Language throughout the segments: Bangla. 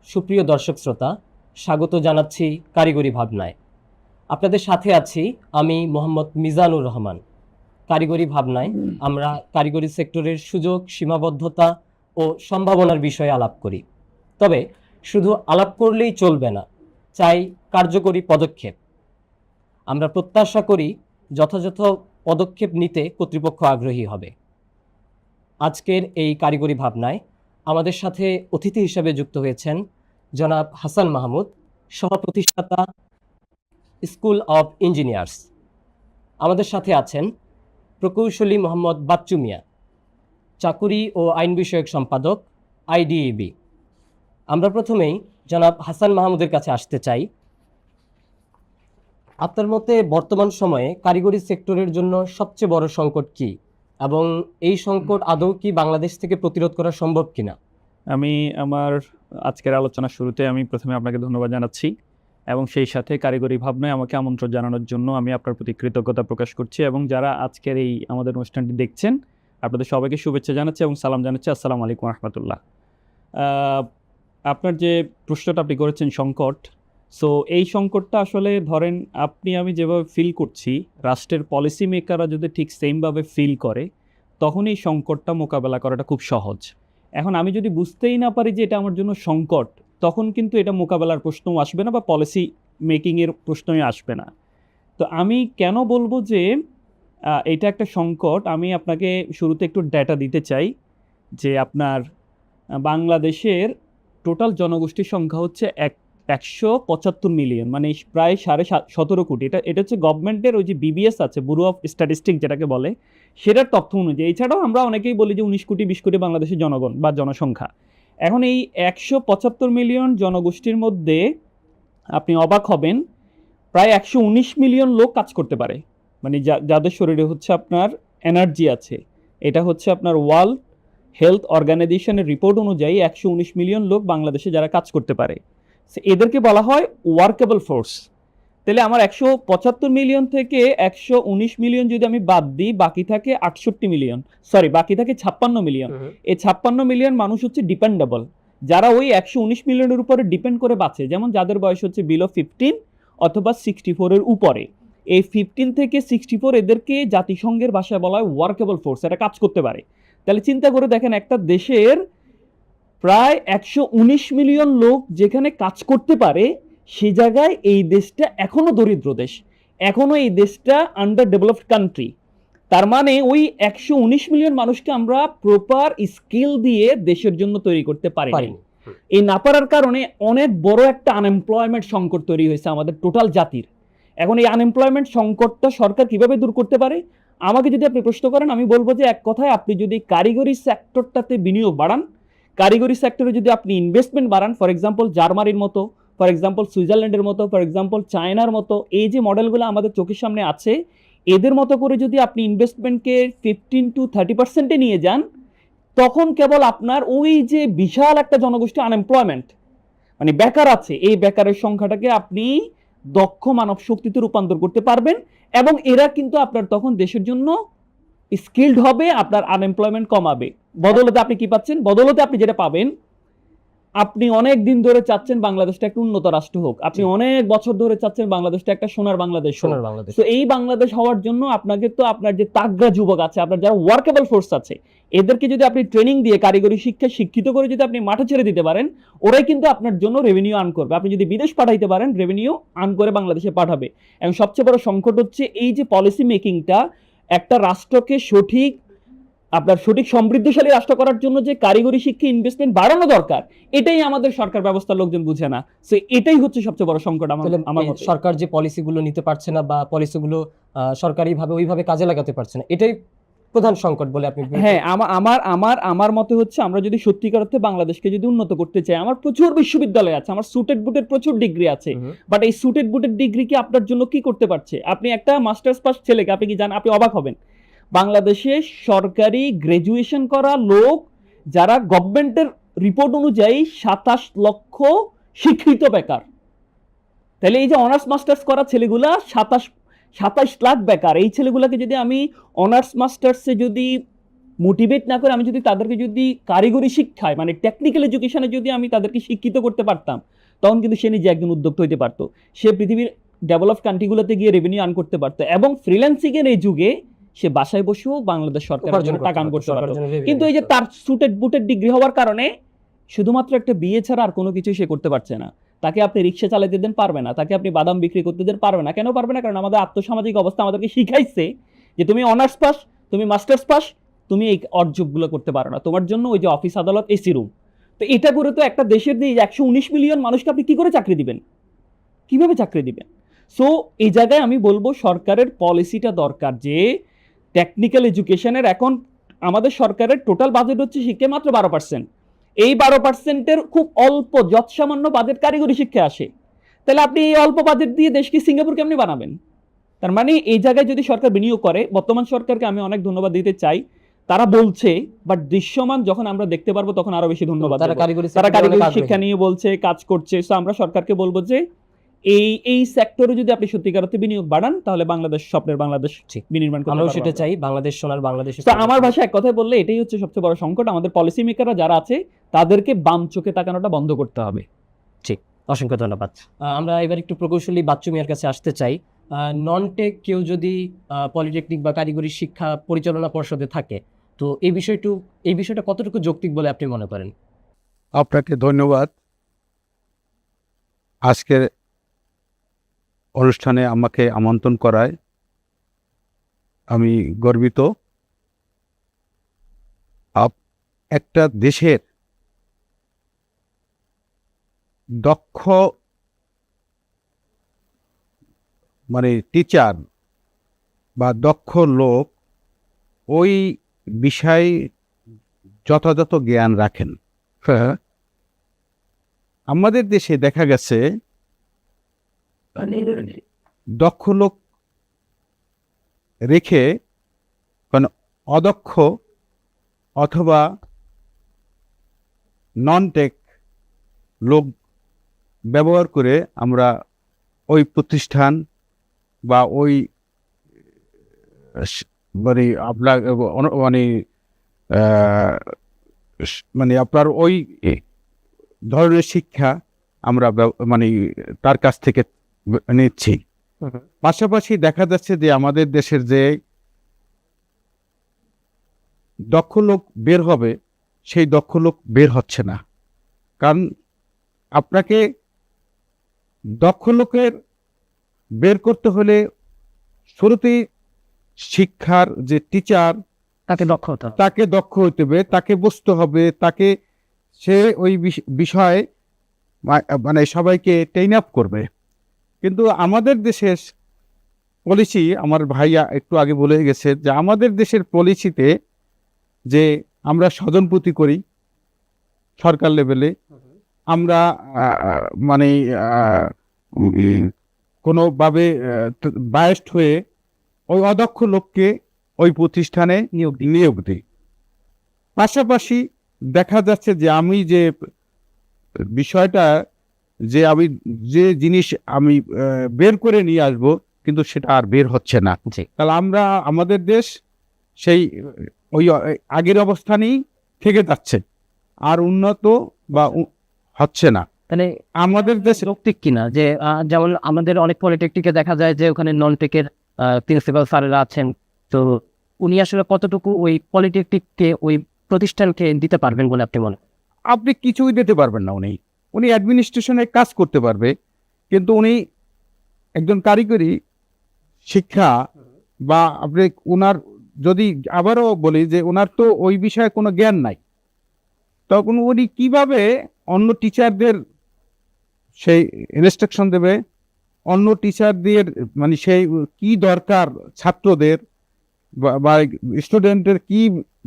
সুপ্রিয় দর্শক শ্রোতা, স্বাগত জানাচ্ছি কারিগরি ভাবনায়। আপনাদের সাথে আছি আমি মোহাম্মদ মিজানুর রহমান। কারিগরি ভাবনায় আমরা কারিগরি সেক্টরের সুযোগ, সীমাবদ্ধতা ও সম্ভাবনার বিষয়ে আলাপ করি। তবে শুধু আলাপ করলেই চলবে না, চাই কার্যকরী পদক্ষেপ। আমরা প্রত্যাশা করি যথাযথ পদক্ষেপ নিতে কর্তৃপক্ষ আগ্রহী হবে। আজকের এই কারিগরি ভাবনায় আমাদের সাথে অতিথি হিসেবে যুক্ত হয়েছেন জনাব হাসান মাহমুদ, সহ-প্রতিষ্ঠাতা, স্কুল অব ইঞ্জিনিয়ার্স। আমাদের সাথে আছেন প্রকৌশলী মোহাম্মদ বাচ্চু মিয়া, চাকুরি ও আইন বিষয়ক সম্পাদক, আইডিইবি। আমরা প্রথমেই জনাব হাসান মাহমুদের কাছে আসতে চাই। আপনার মতে বর্তমান সময়ে কারিগরি সেক্টরের জন্য সবচেয়ে বড় সংকট কি, এবং এই সংকট আদৌ কি বাংলাদেশ থেকে প্রতিরোধ করা সম্ভব কিনা? আমি আমার আজকের আলোচনার শুরুতে আমি প্রথমে আপনাকে ধন্যবাদ জানাচ্ছি এবং সেই সাথে কারিগরি ভাবনায় আমাকে আমন্ত্রণ জানানোর জন্য আমি আপনার প্রতি কৃতজ্ঞতা প্রকাশ করছি, এবং যারা আজকের এই আমাদের অনুষ্ঠানটি দেখছেন আপনাদের সবাইকে শুভেচ্ছা জানাচ্ছি এবং সালাম জানাচ্ছি। আসসালামু আলাইকুম রহমতুল্লাহ। আপনার যে প্রশ্নটা আপনি করেছেন সংকট, সো এই সংকটটা আসলে ধরেন আপনি আমি যেভাবে ফিল করছি, রাষ্ট্রের পলিসি মেকাররা যদি ঠিক সেমভাবে ফিল করে তখন এই সংকটটা মোকাবেলা করাটা খুব সহজ। এখন আমি যদি বুঝতেই না পারি যে এটা আমার জন্য সংকট, তখন কিন্তু এটা মোকাবেলার প্রশ্নও আসবে না বা পলিসি মেকিংয়ের প্রশ্নই আসবে না। তো আমি কেন বলবো যে এটা একটা সংকট, আমি আপনাকে শুরুতে একটু ডেটা দিতে চাই যে আপনার বাংলাদেশের টোটাল জনগোষ্ঠীর সংখ্যা হচ্ছে 175 মিলিয়ন, মানে প্রায় 17.5 কোটি। এটা হচ্ছে গভর্নমেন্টের ওই যে বিবিএস আছে, ব্যুরো অফ স্ট্যাটিস্টিক্স যেটাকে বলে, সেটার তথ্য অনুযায়ী। এছাড়াও আমরা অনেকেই বলি যে 19 কোটি 20 কোটি বাংলাদেশের জনগণ বা জনসংখ্যা। এখন এই 175 মিলিয়ন জনগোষ্ঠীর মধ্যে আপনি অবাক হবেন, প্রায় 119 মিলিয়ন লোক কাজ করতে পারে, মানে যাদের শরীরে হচ্ছে আপনার এনার্জি আছে। এটা হচ্ছে আপনার ওয়ার্ল্ড হেলথ অর্গানাইজেশনের রিপোর্ট অনুযায়ী 119 মিলিয়ন লোক বাংলাদেশে যারা কাজ করতে পারে, এদেরকে বলা হয় ওয়ার্কেবল ফোর্স। তাহলে আমার 175 মিলিয়ন থেকে 119 মিলিয়ন যদি আমি বাদ দিই, বাকি থাকে 58 মিলিয়ন, সরি বাকি থাকে 56 মিলিয়ন। এই 56 মিলিয়ন মানুষ হচ্ছে ডিপেন্ডেবল, যারা ওই 119 মিলিয়নের উপরে ডিপেন্ড করে বাঁচে, যেমন যাদের বয়স হচ্ছে বিলো 15 অথবা 64 এর উপরে। এই 15 থেকে 64 এদেরকে জাতিসংঘের ভাষায় বলা হয় ওয়ার্কেবল ফোর্স, এটা কাজ করতে পারে। তাহলে চিন্তা করে দেখেন, একটা দেশের প্রায় 119 মিলিয়ন লোক যেখানে কাজ করতে পারে, সে জায়গায় এই দেশটা এখনো দরিদ্র দেশ, এখনো এই দেশটা আন্ডার ডেভেলপড কান্ট্রি। তার মানে ওই 119 মিলিয়ন মানুষকে আমরা প্রপার স্কিল দিয়ে দেশের জন্য তৈরি করতে পারি। এই না পারার কারণে অনেক বড় একটা আনএমপ্লয়মেন্ট সংকট তৈরি হয়েছে আমাদের টোটাল জাতির। এখন এই আনএমপ্লয়মেন্ট সংকটটা সরকার কিভাবে দূর করতে পারে? আমাকে যদি আপনি প্রশ্ন করেন, আমি বলবো যে এক কথায় আপনি যদি কারিগরি সেক্টরটাতে বিনিয়োগ বাড়ান, কারিগরি সেক্টরে যদি আপনি ইনভেস্টমেন্ট বাড়ান, ফর এক্সাম্পল জার্মানির মতো, ফর এক্সাম্পল সুইজারল্যান্ডের মতো, ফর এক্সাম্পল চায়নার মতো, এই যে মডেলগুলো আমাদের চোখের সামনে আছে, এদের মতো করে যদি আপনি ইনভেস্টমেন্টকে 15 to 30% নিয়ে যান, তখন কেবল আপনার ওই যে বিশাল একটা জনগোষ্ঠী আনএমপ্লয়মেন্ট, মানে বেকার আছে, এই বেকারের সংখ্যাটাকে আপনি দক্ষ মানব শক্তিতে রূপান্তর করতে পারবেন, এবং এরা কিন্তু আপনার তখন দেশের জন্য স্কিলড হবে, আপনার আনএমপ্লয়মেন্ট কমাবে। বদলতে আপনি কি পাচ্ছেন? বদলতে আপনি যেটা পাবেন, আপনি অনেক দিন ধরে চাচ্ছেন বাংলাদেশটা একটা উন্নত রাষ্ট্র হোক, আপনি অনেক বছর ধরে চাচ্ছেন বাংলাদেশটা একটা সোনার বাংলাদেশ। তো এই বাংলাদেশ হওয়ার জন্য আপনাকে তো আপনার যে তাগড়া যুবক আছে, আপনার যারা ওয়ার্কেবল ফোর্স আছে, এদেরকে যদি আপনি ট্রেনিং দিয়ে কারিগরি শিক্ষায় শিক্ষিত করে যদি আপনি মাঠে ছেড়ে দিতে পারেন, ওরাই কিন্তু আপনার জন্য রেভিনিউ আর্ন করবে। আপনি যদি বিদেশ পাঠাইতে পারেন, রেভিনিউ আর্ন করে বাংলাদেশে পাঠাবে। এবং সবচেয়ে বড় সংকট হচ্ছে এই যে পলিসি মেকিংটা, একটা রাষ্ট্রকে আপনার সঠিক সমৃদ্ধশালী রাষ্ট্র করার জন্য যে কারিগরি শিক্ষা ইনভেস্টমেন্ট বাড়ানো দরকার, এটাই আমাদের সরকার ব্যবস্থার লোকজন বুঝে না। সো এটাই হচ্ছে সবচেয়ে বড় সংকট আমার মতে। সরকার যে পলিসিগুলো নিতে পারছে না বা পলিসিগুলো সরকারিভাবে ওইভাবে কাজে লাগাতে পারছে না, এটাই প্রধান সংকট বলে আপনি? হ্যাঁ, আমার মতে হচ্ছে আমরা যদি সত্যিকার অর্থে বাংলাদেশকে যদি উন্নত করতে চাই, আমার প্রচুর বিশ্ববিদ্যালয় আছে, আমার সুটেড বুটেড প্রচুর ডিগ্রি আছে, বাট এই সুটেড বুটেড ডিগ্রি কি আপনার জন্য কি করতে পারছে? আপনি একটা মাস্টার্স পাস ছেলেকে আপনি কি জানেন, আপনি অবাক হবেন, বাংলাদেশে সরকারি গ্রাজুয়েশন করা লোক যারা গভর্নমেন্টের রিপোর্ট অনুযায়ী 27 লক্ষ শিক্ষিত বেকার। তাহলে এই যে অনার্স মাস্টার্স করা ছেলেগুলা 27 লাখ বেকার, এই ছেলেগুলাকে যদি আমি অনার্স মাস্টার্সে যদি মোটিভেট না করে আমি যদি তাদেরকে যদি কারিগরি শিক্ষায় মানে টেকনিক্যাল এডুকেশনে যদি আমি তাদেরকে শিক্ষিত করতে পারতাম, তখন কিন্তু সে নিজে একজন উদ্যোক্তা হইতে পারতো, সে পৃথিবীর ডেভেলপ কান্ট্রিগুলোতে গিয়ে রেভিনিউ আর্ন করতে পারতো, এবং ফ্রিল্যান্সিংয়ের এই যুগে সে বাসায় বসেও বাংলাদেশ সরকারের জন্য টাকা আর্ন করতে পারতো। কিন্তু এই যে তার সুটেড বুটেড ডিগ্রি হওয়ার কারণে শুধুমাত্র একটা বিয়ে ছাড়া আর কোনো কিছুই সে করতে পারছে না। তাকে আপনি রিক্সা চালাতে দেন, পারবে না। তাকে আপনি বাদাম বিক্রি করতে দেন, পারবে না। কেন পারবে না? কারণ আমাদের আর্থসামাজিক অবস্থা আমাদেরকে শিখাইছে যে তুমি অনার্স পাস, তুমি মাস্টার্স পাস, তুমি এই অর্জকগুলো করতে পারো না। তোমার জন্য ওই যে অফিস আদালত, এসি রুম। তো এটা করে তো একটা দেশের দিয়ে 119 মিলিয়ন মানুষকে আপনি কি করে চাকরি দিবেন? কিভাবে চাকরি দিবেন? সো এই জায়গায় আমি বলবো সরকারের পলিসিটা দরকার যে টেকনিক্যাল এডুকেশনের এখন আমাদের সরকারের টোটাল বাজেট হচ্ছে শিক্ষা মাত্র 12%। এই 12%-এর খুব অল্প যৎসামান্য বাজেট কারিগরি শিক্ষা আসে। তাহলে আপনি এই অল্প বাজেট দিয়ে দেশকে সিঙ্গাপুর কেমনি বানাবেন? তার মানে এই জায়গায় যদি সরকার বিনিয়োগ করে, বর্তমান সরকারকে আমি অনেক ধন্যবাদ দিতে চাই, তারা বলছে, বাট দৃশ্যমান যখন আমরা দেখতে পারবো তখন আরো বেশি ধন্যবাদ। তারা কারিগরি শিক্ষা নিয়ে বলছে, কাজ করছে। সো আমরা সরকারকে বলবো যে এই সেক্টরে যদি আপনি সত্যিকার অর্থে বিনিয়োগ বাড়ান, তাহলে বাংলাদেশ স্বপ্নের বাংলাদেশ বিনির্মাণ করতে পারবো। আমরা সেটা চাই, বাংলাদেশ সোনার বাংলাদেশ। তো আমার ভাষায় এক কথায় বললে এটাই হচ্ছে সবচেয়ে বড় সংকট। আমাদের পলিসি মেকাররা যারা আছে তাদেরকে বাম চোখে তাকানোটা বন্ধ করতে হবে। ঠিক, অসংখ্য ধন্যবাদ। আমরা এবার একটু প্রকৌশলী বাচ্চু মিয়ার কাছে আসতে চাই। নন টেক কেউ যদি পলিটেকনিক বা কারিগরি শিক্ষা পরিচালনা পর্ষদে থাকে, তো এই বিষয়টা কতটুকু যৌক্তিক বলে আপনি মনে করেন? আপনাকে ধন্যবাদ। আজকের অনুষ্ঠানে আমাকে আমন্ত্রণ করায় আমি গর্বিত। একটা দেশের দক্ষ মানে টিচার বা দক্ষ লোক ওই বিষয়ে যথাযথ জ্ঞান রাখেন। আমাদের দেশে দেখা গেছে দক্ষ লোক রেখে মানে অদক্ষ অথবা নন টেক লোক ব্যবহার করে আমরা ওই প্রতিষ্ঠান বা ওই মানে আপনার মানে আপনার ওই ধরনের শিক্ষা আমরা মানে তার কাছ থেকে নিচ্ছি। পাশাপাশি দেখা যাচ্ছে যে আমাদের দেশের যে দক্ষ লোক বের হবে সেই দক্ষ লোক বের হচ্ছে না। কারণ আপনাকে দক্ষ লোকের বের করতে হলে শুরুতেই শিক্ষার যে টিচার তাকে দক্ষ হতে হবে, তাকে বুঝতে হবে, তাকে সে ওই বিষয়ে মানে সবাইকে ট্রেন আপ করবে। কিন্তু আমাদের দেশের পলিসি, আমার ভাইয়া একটু আগে বলে গেছে যে আমাদের দেশের পলিসিতে যে আমরা স্বজনপ্রীতি করি সরকার লেভেলে, আমরা মানে কোনোভাবে বায়াসড হয়ে ওই অদক্ষ লোককে ওই প্রতিষ্ঠানে নিয়োগ দিই। পাশাপাশি দেখা যাচ্ছে যে আমি যে বিষয়টা যে আমি যে জিনিস আমি বের করে নিয়ে আসবো কিন্তু সেটা আর বের হচ্ছে না। তাহলে আমরা আমাদের দেশ সেই ওই আগের অবস্থানেই থেকে যাচ্ছে, আর উন্নত বা হচ্ছে না। তাহলে আমাদের দেশ যৌক্তিক কিনা যে যেমন আমাদের অনেক পলিটেকনিকে দেখা যায় যে ওখানে নন টেকের প্রিন্সিপাল স্যারেরা আছেন, তো উনি আসলে কতটুকু ওই পলিটেকনিককে ওই প্রতিষ্ঠানকে দিতে পারবেন বলে আপনি মনে? আপনি কিছুই দিতে পারবেন না। উনি অ্যাডমিনিস্ট্রেশনে কাজ করতে পারবে, কিন্তু উনি একজন কারিগরি শিক্ষা বা আপনি ওনার যদি আবারও বলি যে ওনার তো ওই বিষয়ে কোনো জ্ঞান নাই, তখন উনি কিভাবে অন্য টিচারদের সেই ইনস্ট্রাকশন দেবে, অন্য টিচারদের মানে সেই কি দরকার ছাত্রদের বা স্টুডেন্টের কি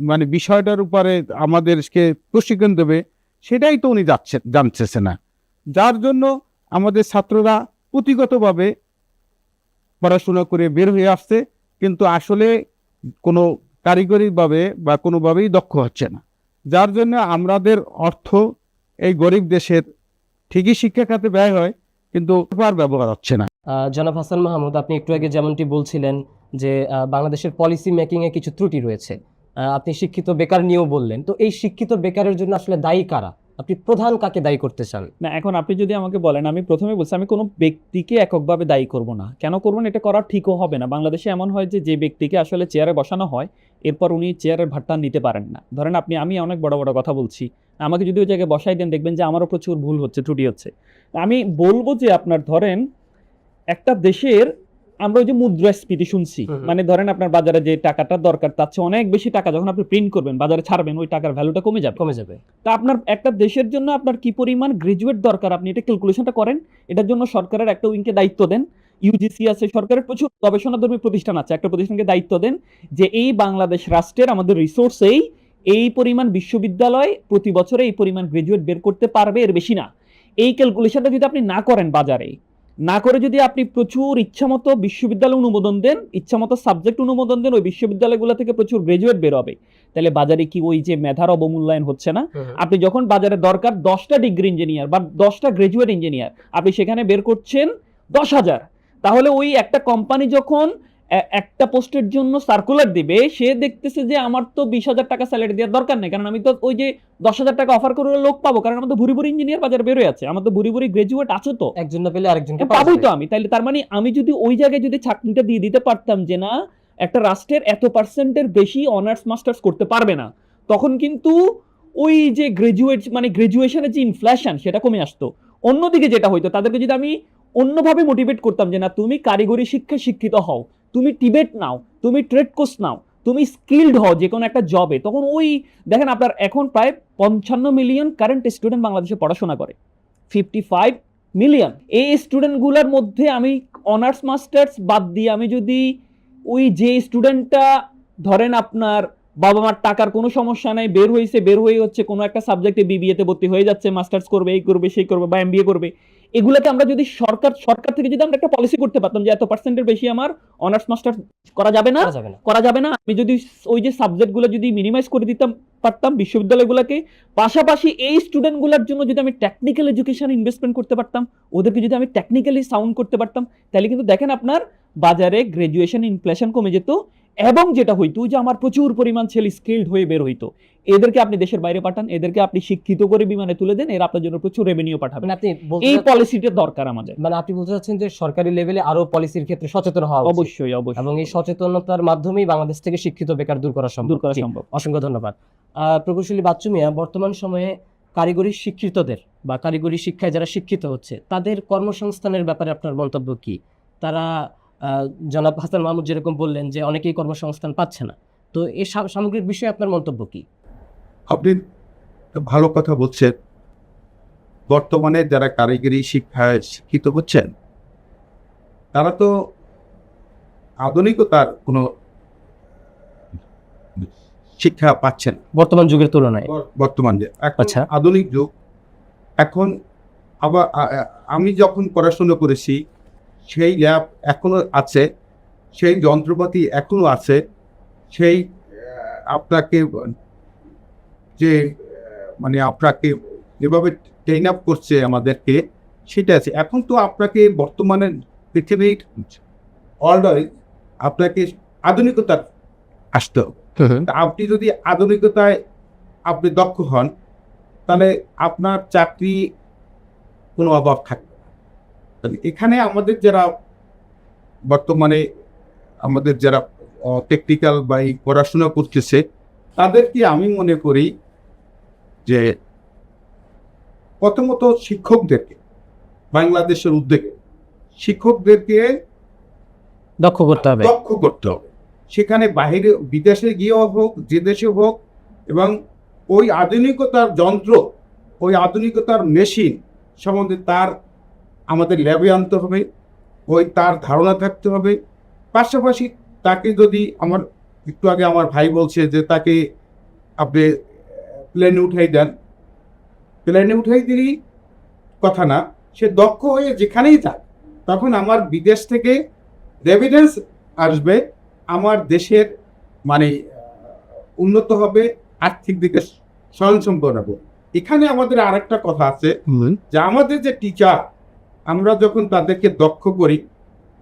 মানে বিষয়টার উপরে আমাদেরকে প্রশিক্ষণ দেবে, সেটাই তো উনি জানতেছে না। যার জন্য আমাদের ছাত্ররা পুঁথিগতভাবে পড়াশোনা করে বের হয়ে আসছে, কিন্তু আসলে কোনো কারিগরিভাবে বা কোনোভাবেই দক্ষ হচ্ছে না। যার জন্য আমাদের অর্থ এই গরিব দেশের ঠিকই শিক্ষা খাতে ব্যয় হয়, কিন্তু ব্যবহার হচ্ছে না। জনাব হাসান মাহমুদ, আপনি একটু আগে যেমনটি বলছিলেন যে বাংলাদেশের পলিসি মেকিংয়ে কিছু ত্রুটি রয়েছে, আপনি শিক্ষিত বেকার নিয়েও বললেন, তো এই শিক্ষিত বেকারের জন্য আসলে দায়ী কারা? আপনি প্রধান কাকে দায়ী করতে চান? না, এখন আপনি যদি আমাকে বলেন, আমি প্রথমে বলছি আমি কোনো ব্যক্তিকে এককভাবে দায়ী করব না। কেন করব না? এটা করা ঠিকও হবে না। বাংলাদেশে এমন হয় যে ব্যক্তিকে আসলে চেয়ারে বসানো হয়, এরপর উনি চেয়ারের ভারটা নিতে পারেন না। ধরেন আমি অনেক বড় বড় কথা বলছি, আমাকে যদি ওই জায়গায় বসাই দেন, দেখবেন যে আমারও প্রচুর ভুল হচ্ছে, ত্রুটি হচ্ছে। আমি বলবো যে আপনার ধরেন একটা দেশের, আমরা ওই যে মুদ্রাস্ফীতি শুনছি, মানে ধরেন আপনার বাজারে যে টাকাটা দরকার তার চেয়ে অনেক বেশি টাকা যখন আপনি প্রিন্ট করবেন, বাজারে ছাড়বেন, ওই টাকার ভ্যালুটা কমে যাবে। তা আপনার একটা দেশের জন্য আপনার কি পরিমাণ গ্রাজুয়েট দরকার, আপনি এটা ক্যালকুলেশনটা করেন। এটার জন্য সরকারের একটা উইংকে দায়িত্ব দেন, ইউজিসি আছে, সরকারের প্রচুর গবেষণাধর্মী প্রতিষ্ঠান আছে, একটা প্রতিষ্ঠানকে দায়িত্ব দেন যে এই বাংলাদেশ রাষ্ট্রের আমাদের রিসোর্সেই এই পরিমাণ বিশ্ববিদ্যালয় প্রতি বছরে এই পরিমাণ গ্রাজুয়েট বের করতে পারবে, এর বেশি না। এই ক্যালকুলেশনটা যদি আপনি না করেন, বাজারে না করে যদি আপনি প্রচুর ইচ্ছামতো বিশ্ববিদ্যালয় অনুমোদন দেন, ইচ্ছামতো সাবজেক্ট অনুমোদন দেন, ওই বিশ্ববিদ্যালয়গুলো থেকে প্রচুর গ্রাজুয়েট বের হবে, তাহলে বাজারে কি ওই যে মেধার অবমূল্যায়ন হচ্ছে না? আপনি যখন বাজারে দরকার 10টা ডিগ্রি ইঞ্জিনিয়ার বা 10টা গ্রাজুয়েট ইঞ্জিনিয়ার, আপনি সেখানে বের করছেন 10,000। তাহলে ওই একটা কোম্পানি যখন একটা পোস্টের জন্য সার্কুলার দিবে, সে দেখতেছে যে আমার তো 20,000 টাকা স্যালারি দেওয়ার দরকার নেই, কারণ আমি তো ওই যে 10,000 টাকা অফার করে লোক পাবো, কারণ আমার তো ভুরি ভুরি ইঞ্জিনিয়ার বাজারে বেরোয় আছে, আমার তো ভুরি ভুরি গ্রাজুয়েট আছে, তো একজন না পেলে আরেকজনকে পাবোই তো আমি। তাইলে তার মানে আমি যদি ওই জায়গায় যদি চাকরিটা দিয়ে দিতে পারতাম যে না, একটা রাষ্ট্রের এত পার্সেন্টের বেশি অনার্স মাস্টার্স করতে পারবে না, তখন কিন্তু ওই যে গ্রাজুয়েট মানে গ্রাজুয়েশনের যে ইনফ্লেশন সেটা কমে আসতো। অন্যদিকে যেটা হইতো, তাদেরকে যদি আমি অন্যভাবে মোটিভেট করতাম যে না, তুমি কারিগরি শিক্ষায় শিক্ষিত হও, তুমি টিবেট নাও, তুমি ট্রেড কোর্স নাও, তুমি স্কিলড হও যে কোনো একটা জবে, তখন ওই দেখেন আপনার এখন প্রায় 55 মিলিয়ন কারেন্ট স্টুডেন্ট বাংলাদেশে পড়াশোনা করে, 55 মিলিয়ন। এই স্টুডেন্টগুলোর মধ্যে আমি অনার্স মাস্টার্স বাদ দিয়ে আমি যদি ওই যে স্টুডেন্টটা ধরেন আপনার বাবা মার টাকার কোনো সমস্যা নাই, বের হয়ে হচ্ছে কোনো একটা সাবজেক্টে বিবিএতে ভর্তি হয়ে যাচ্ছে, মাস্টার্স করবে, এই করবে, সেই করবে, বা এমবিএ করবে, এগুলোকে আমরা যদি সরকার থেকে যদি আমরা একটা পলিসি করতে পারতাম যে এত পার্সেন্টের বেশি আমার অনার্স মাস্টার্স করা যাবে না, আমি যদি ওই যে সাবজেক্টগুলো যদি মিনিমাইজ করে দিতাম পারতাম বিশ্ববিদ্যালয়গুলোকে, পাশাপাশি এই স্টুডেন্টগুলোর জন্য যদি আমি টেকনিক্যাল এডুকেশন ইনভেস্টমেন্ট করতে পারতাম, ওদেরকে যদি আমি টেকনিক্যালি সাউন্ড করতে পারতাম, তাহলে কিন্তু দেখেন আপনার বাজারে গ্রাজুয়েশন ইনফ্লেশন কমে যেত। এবং যেটা হইতো যে আমার প্রচুর পরিমাণ ছেলে স্কিলড হয়ে বের হইতো, এদেরকে আপনি দেশের বাইরে পাঠান, এদেরকে আপনি শিক্ষিত করে বিমানে তুলে দেন, এরা আপনার জন্য প্রচুর রেভিনিউ পাঠাবেন। আপনি এই পলিসিটা দরকার আমাদের। মানে আপনি বলতে চাচ্ছেন যে সরকারি লেভেলে আরো পলিসির ক্ষেত্রে সচেতন হওয়া উচিত। অবশ্যই এবং এই সচেতনতার মাধ্যমেই বাংলাদেশ থেকে শিক্ষিত বেকার দূর করা সম্ভব। অসংখ্য ধন্যবাদ। প্রকৌশলী বাচ্চু মিয়া, বর্তমান সময়ে কারিগরি শিক্ষিতদের বা কারিগরি শিক্ষায় যারা শিক্ষিত হচ্ছে তাদের কর্মসংস্থানের ব্যাপারে আপনার মন্তব্য কি? তারা জনাব হাসান মাহমুদ যেরকম বললেন যে অনেকেই কর্মসংস্থান পাচ্ছে না, তো এই সামগ্রিক বিষয়ে আপনার মন্তব্য কি? আপনি ভালো কথা বলছেন। বর্তমানে যারা কারিগরি শিক্ষায় শিক্ষিত হচ্ছেন তারা তো আধুনিকতার কোনো শিক্ষা পাচ্ছেন বর্তমান যুগের তুলনায়। বর্তমান যে আচ্ছা, আধুনিক যুগ, এখন আবার আমি যখন পড়াশোনা করেছি সেই ল্যাব এখনো আছে, সেই যন্ত্রপাতি এখনো আছে, সেই আপনাকে যে মানে আপনাকে যেভাবে ট্রেন আপ করছে আমাদেরকে সেটা আছে। এখন তো আপনাকে বর্তমানে পৃথিবীর অলওয়েজ আপনাকে আধুনিকতা আসতে হবে। আপনি যদি আধুনিকতায় আপনি দক্ষ হন তাহলে আপনার চাকরি কোনো অভাব থাকবে না। এখানে আমাদের যারা বর্তমানে আমাদের যারা টেকনিক্যাল বা এই পড়াশোনা করতেছে তাদেরকে আমি মনে করি যে প্রথমত শিক্ষকদেরকে, বাংলাদেশের উদ্যোগে শিক্ষকদেরকে দক্ষ করতে হবে। সেখানে বাইরে বিদেশে গিয়েও হোক, যে দেশে হোক, এবং ওই আধুনিকতার যন্ত্র, ওই আধুনিকতার মেশিন সম্বন্ধে তার আমাদের ল্যাবে আনতে হবে, ওই তার ধারণা থাকতে হবে। পাশাপাশি তাকে যদি আমার একটু আগে আমার ভাই বলছে যে তাকে আপনি প্লেনে উঠাই দেন, প্লেনে উঠাই দিলেই কথা না, সে দক্ষ হয়ে যেখানেই যাক তখন আমার বিদেশ থেকে রেভিডেন্স আসবে, আমার দেশের মানে উন্নত হবে, আর্থিক দিকে স্বয়ংসম্পূর্ণ হবে। এখানে আমাদের আরেকটা কথা আছে যে আমাদের যে টিচার, আমরা যখন তাদেরকে দক্ষ করি,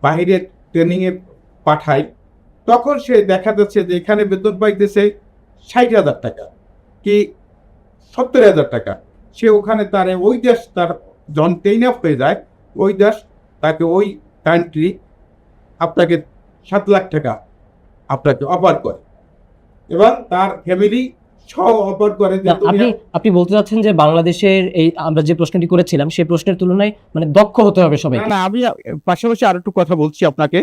বাইরের ট্রেনিংয়ে পাঠাই, তখন সে দেখা যাচ্ছে যে এখানে বেতন পাইতেছে 60,000 টাকা কি 70,000 টাকা, সে ওখানে তার ওই দেশ তার জন টেইন আপ হয়ে যায়, ওই দেশ তাকে ওই কান্ট্রি আপনাকে 7 লাখ টাকা আপনাকে অফার করে এবং তার ফ্যামিলি সহ অফার করে যে না, আপনি বলতে চাচ্ছেন যে বাংলাদেশের এই আমরা যে প্রশ্নটি করেছিলাম সেই প্রশ্নের তুলনায় মানে দক্ষ হতে হবে সবাই। না, আমি পাশাপাশি আর একটু কথা বলছি আপনাকে।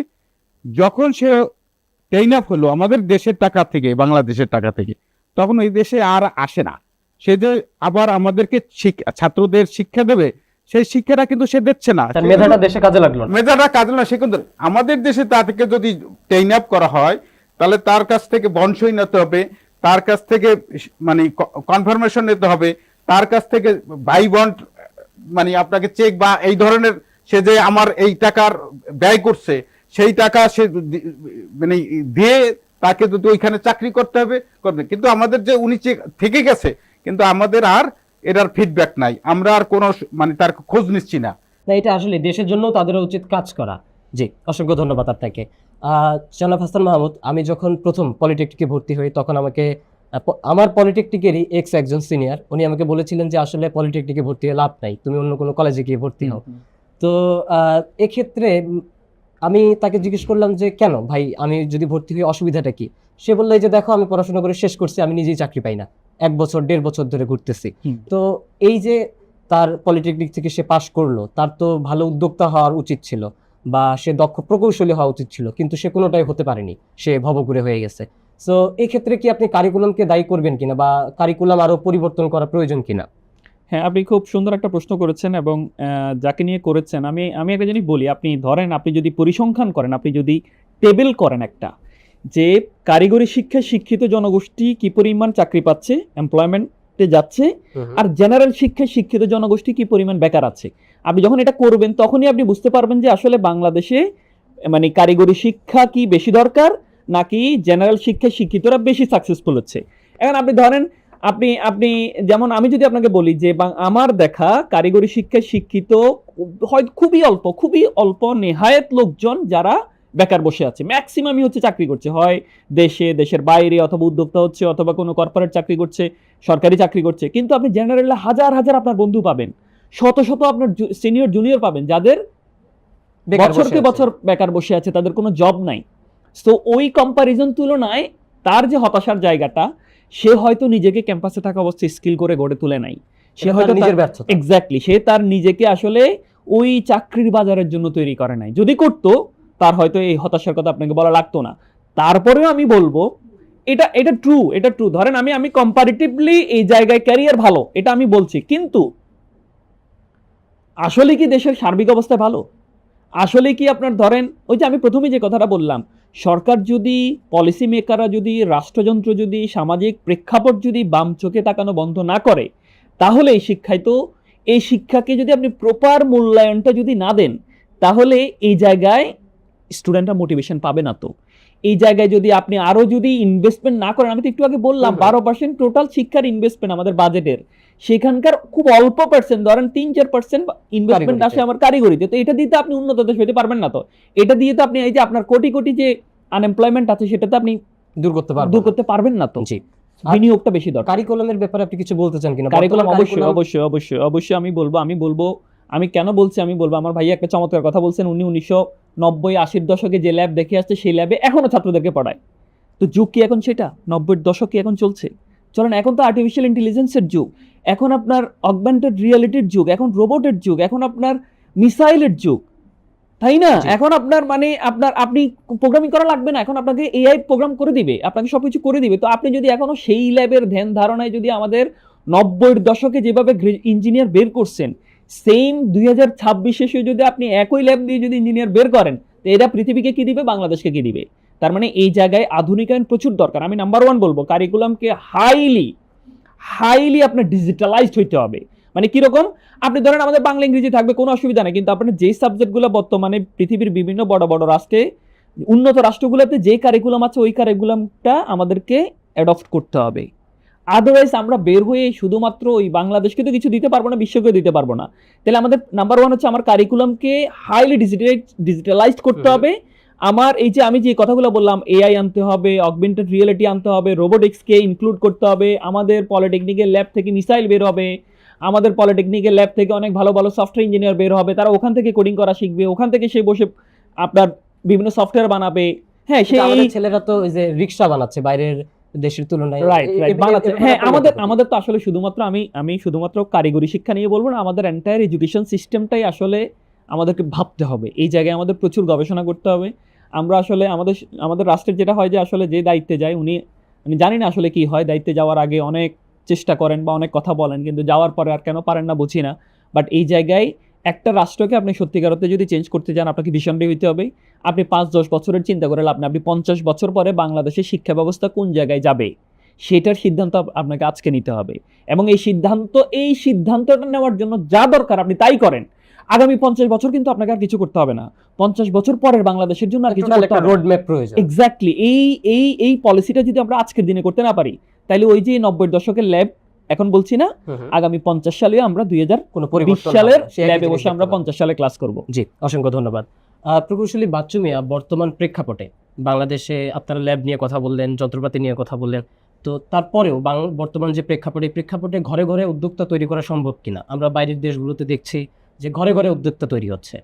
যখন সে টেইন আপ হলো আমাদের দেশের টাকা থেকে, বাংলাদেশের টাকা থেকে, তখন ওই দেশে আর আসে না। সে যে আবার আমাদেরকে ছাত্রদের শিক্ষা দেবে, সেই শিক্ষাটা কিন্তু সে দিচ্ছে না। তার মেধাটা দেশে কাজে লাগলো না। মেধাটা কাজে না, সে কিন্তু আমাদের দেশে তাদেরকে যদি টেইন আপ করা হয় তাহলে তার কাছ থেকে বন্ডসই নিতে হবে, তার কাছ থেকে মানে কনফার্মেশন নিতে হবে, তার কাছ থেকে বাই বন্ড মানে আপনাকে চেক বা এই ধরনের, সে যে আমার এই টাকার ব্যয় করছে সেই টাকা সে মানে দিয়ে তাকে যদি ওইখানে চাকরি করতে হবে করবে। কিন্তু আমাদের যে উনি থেকে গেছে কিন্তু আমাদের আর এটার ফিডব্যাক নাই, আমরা আর কোনো মানে তার খোঁজ নিচ্ছি না। না, এটা আসলে দেশের জন্য তাদের উচিত কাজ করা। জি, অসংখ্য ধন্যবাদ আপনাকে। জনাব হাসান মাহমুদ, আমি যখন প্রথম পলিটেকনিকে ভর্তি হই তখন আমাকে আমার পলিটেকনিকেরই একজন সিনিয়র উনি আমাকে বলেছিলেন যে আসলে পলিটেকনিকে ভর্তি হয়ে লাভ নাই, তুমি অন্য কোনো কলেজে গিয়ে ভর্তি হও। তো এক্ষেত্রে আমি তাকে জিজ্ঞেস করলাম যে কেন ভাই, আমি যদি ভর্তি হই অসুবিধাটা কি? সে বললো যে দেখো আমি পড়াশোনা করে শেষ করছি, আমি নিজেই চাকরি পাই না, 1 বছর 1.5 বছর ধরে ঘুরতেছি। তো এই যে তার পলিটেকনিক থেকে সে পাশ করলো, তার তো ভালো উদ্যোক্তা হওয়ার উচিত ছিল বা সে দক্ষ প্রকৌশলী হওয়া উচিত ছিল, কিন্তু সে কোনোটাই হতে পারেনি, সে ভবঘুরে হয়ে গেছে। সো এই ক্ষেত্রে কি আপনি কারিকুলামকে দায়ী করবেন কিনা বা কারিকুলাম আরো পরিবর্তন করা প্রয়োজন কিনা? হ্যাঁ, আপনি খুব সুন্দর একটা প্রশ্ন করেছেন এবং যাকে নিয়ে করেছেন আমি একটা জিনিস বলি, আপনি ধরেন আপনি যদি পরিসংখ্যান করেন, আপনি যদি টেবিল করেন একটা, যে কারিগরি শিক্ষায় শিক্ষিত জনগোষ্ঠী কি পরিমাণ চাকরি পাচ্ছে, এমপ্লয়মেন্টে যাচ্ছে, আর জেনারেল শিক্ষায় শিক্ষিত জনগোষ্ঠী কি পরিমাণ বেকার আছে, আপনি যখন এটা করবেন তখনই আপনি বুঝতে পারবেন যে আসলে বাংলাদেশে মানে কারিগরি শিক্ষা কি বেশি দরকার নাকি জেনারেল শিক্ষায় শিক্ষিতরা বেশি সাকসেসফুল হচ্ছে। এখন আপনি ধরেন আপনি যেমন আমি যদি আপনাকে বলি যে আমার দেখা কারিগরি শিক্ষায় শিক্ষিত হয় খুবই অল্প নেহায়েত লোকজন যারা বেকার বসে আছে, ম্যাক্সিমামই হচ্ছে চাকরি করছে, হয় দেশের বাইরে অথবা উদ্যোক্তা হচ্ছে অথবা কোনো কর্পোরেট চাকরি করছে, সরকারি চাকরি করছে। কিন্তু আপনি জেনারেলি হাজার আপনার বন্ধু পাবেন, শত আপনার সিনিয়র জুনিয়র পাবেন যাদের বছরকে বছর বেকার বসে আছে, তাদের কোনো জব নাই। সো ওই কম্পারিজন তুলনায় তার যে হতাশার জায়গাটা, সে হয়তো নিজেকে ক্যাম্পাসে থাকা অবস্থায় স্কিল করে গড়ে তুলে নাই, সে হয়তো নিজের ব্যর্থতা, এক্স্যাক্টলি সে তার নিজেকে আসলে ওই চাকরির বাজারের জন্য তৈরি করে নাই। যদি করতো তার হয়তো এই হতাশার কথা আপনাকে বলা লাগতো না। তারপরেও আমি বলবো এটা ট্রু। ধরেন আমি কম্পারেটিভলি এই জায়গায় ক্যারিয়ার ভালো, এটা আমি বলছি, কিন্তু আসলে কি দেশের সার্বিক অবস্থা ভালো? আসলে কি আপনার ধরেন ওই যে আমি প্রথমে যে কথাটা বললাম, সরকার যদি, পলিসি মেকাররা যদি, রাষ্ট্রযন্ত্র যদি, সামাজিক প্রেক্ষাপট যদি বাম চোখে তাকানো বন্ধ না করে, তাহলে এই শিক্ষাকে যদি আপনি প্রপার মূল্যায়নটা যদি না দেন, তাহলে এই জায়গায় স্টুডেন্টরা মোটিভেশন পাবে না। তো এই জায়গায় যদি আপনি আরো যদি ইনভেস্টমেন্ট না করেন, আমি তো একটু আগে বললাম 12% টোটাল শিক্ষার ইনভেস্টমেন্ট আমাদের বাজেটের, সেখানকার খুব অল্প পার্সেন্ট, ধরেন 3-4% ইনভেস্টমেন্ট আসে আমার কারিগরিতে, তো এটা দিয়ে আপনি উন্নত দেশ হতে পারবেন না। তো এটা দিয়ে তো আপনি এই যে আপনার কোটি যে আনএমপ্লয়মেন্ট আছে সেটাতে আপনি দূর করতে পারবেন না। তো বিনিয়োগটা বেশি দরকার। কারিকুলামের ব্যাপারে আপনি কিছু বলতে চান কিনা? কারিকুলাম অবশ্যই আমি বলবো আমি কেন বলছি, আমি বলবো আমার ভাই একটা চমৎকার কথা বলছেন, উনি 1990-80 দশকে যে ল্যাব দেখে আসছে সেই ল্যাবে এখনো ছাত্রদেরকে পড়ায়। তো যুগ কি এখন সেটা? 90-এর দশক কি এখন চলছে? চলেন, এখন তো আর্টিফিশিয়াল ইন্টেলিজেন্সের যুগ, এখন আপনার অগমেন্টেড রিয়ালিটির যুগ, এখন রোবটের যুগ, এখন আপনার মিসাইলের যুগ, তাই না? এখন আপনার মানে আপনি প্রোগ্রামিং করা লাগবে না, এখন আপনাকে এআই প্রোগ্রাম করে দিবে, আপনাকে সবকিছু করে দিবে। তো আপনি যদি এখনো সেই ল্যাবের ধ্যান ধারণায় যদি আমাদের 90-এর দশকে যেভাবে ইঞ্জিনিয়ার বের করছেন, সেম 2026 এসে যদি আপনি একই ল্যাব দিয়ে যদি ইঞ্জিনিয়ার বের করেন, তো এরা পৃথিবীকে কি দিবে, বাংলাদেশকে কি দিবে? তার মানে এই জায়গায় আধুনিকায়ন প্রচুর দরকার। আমি নাম্বার 1 বলবো কারিকুলামকে হাইলি আপনার ডিজিটালাইজড হইতে হবে। মানে কিরকম? আপনি ধরেন আমাদের বাংলা ইংরেজি থাকবে, কোনো অসুবিধা নেই, কিন্তু আপনার যেই সাবজেক্টগুলো বর্তমানে পৃথিবীর বিভিন্ন বড় রাষ্ট্রে, উন্নত রাষ্ট্রগুলোতে যে কারিকুলাম আছে ওই কারিকুলামটা আমাদেরকে অ্যাডপ্ট করতে হবে। আদারওয়াইজ আমরা বের হয়ে শুধুমাত্র ওই বাংলাদেশকে তো কিছু দিতে পারবো না, বিশ্বকে দিতে পারবো না। তাহলে আমাদের নাম্বার 1 হচ্ছে আমার কারিকুলামকে হাইলি ডিজিটালাইজড করতে হবে। আমার এই যে আমি যে কথাগুলো বললাম, এআই আনতে হবে, অগমেন্টেড রিয়েলিটি আনতে হবে, রোবোটিক্সকে ইনক্লুড করতে হবে, আমাদের পলিটেকনিকের ল্যাব থেকে মিসাইল বের হবে, আমাদের পলিটেকনিকের ল্যাব থেকে অনেক ভালো ভালো সফটওয়্যার ইঞ্জিনিয়ার বের হবে, তারা ওখান থেকে কোডিং করা শিখবে, ওখান থেকে সে বসে আপনার বিভিন্ন সফটওয়্যার বানাবে। হ্যাঁ, কিন্তু আমাদের ছেলেরা তো ওই যে রিকশা বানাচ্ছে বাইরের দেশের তুলনায়। রাইট রাইট বানাচ্ছে। হ্যাঁ, আমাদের তো আসলে শুধুমাত্র আমি শুধুমাত্র কারিগরি শিক্ষা নিয়ে বলবো না, আমাদের এন্টায়ার এডুকেশন সিস্টেমটাই আসলে আমাদেরকে ভাবতে হবে। এই জায়গায় আমাদের প্রচুর গবেষণা করতে হবে। আমরা আসলে আমাদের রাষ্ট্রের যেটা হয় যে আসলে যে দায়িত্বে যায় উনি, আমি জানি না আসলে কি হয়, দায়িত্বে যাওয়ার আগে অনেক চেষ্টা করেন বা অনেক কথা বলেন, কিন্তু যাওয়ার পরে আর কেন পারেন না বুঝি না। বাট এই জায়গায় একটা রাষ্ট্রকে আপনি সত্যিকার অর্থে যদি চেঞ্জ করতে চান, আপনাকে ভিশনরি হইতে হবে। আপনি 5-10 বছরের চিন্তা করে লাভ নেই, আপনি 50 বছর পরে বাংলাদেশের শিক্ষা ব্যবস্থা কোন জায়গায় যাবে সেটার সিদ্ধান্ত আপনাকে আজকে নিতে হবে। এবং এই সিদ্ধান্তটা নেওয়ার জন্য যা দরকার আপনি তাই করেন। আগামী 50 বছর কিন্তু আপনাকে আর কিছু করতে হবে না, 50 বছর পরের বাংলাদেশের জন্য আর কিছু করতে হবে। রোড ম্যাপ প্রয়োজন। এক্স্যাক্টলি। এই পলিসিটা যদি আমরা আজকের দিনে করতে না পারি, তাহলে ওই যে 90-এর দশকের ল্যাব, এখন বলছি না, আগামী 50 সালে আমরা 2020 সালের ল্যাবে বসে আমরা 50 সালে ক্লাস করব। জি, অসংখ্য ধন্যবাদ। প্রকৌশলী বাচ্চু মিয়া, বর্তমান প্রেক্ষাপটে বাংলাদেশে আপনারা ল্যাব নিয়ে কথা বললেন, যন্ত্রপাতি নিয়ে কথা বললেন, তো তারপরেও বর্তমান যে প্রেক্ষাপটে ঘরে ঘরে উদ্যোক্তা তৈরি করা সম্ভব কিনা? আমরা বাইরের দেশগুলোতে দেখছি যে ঘরে ঘরে উদ্যোক্তা তৈরি হচ্ছে।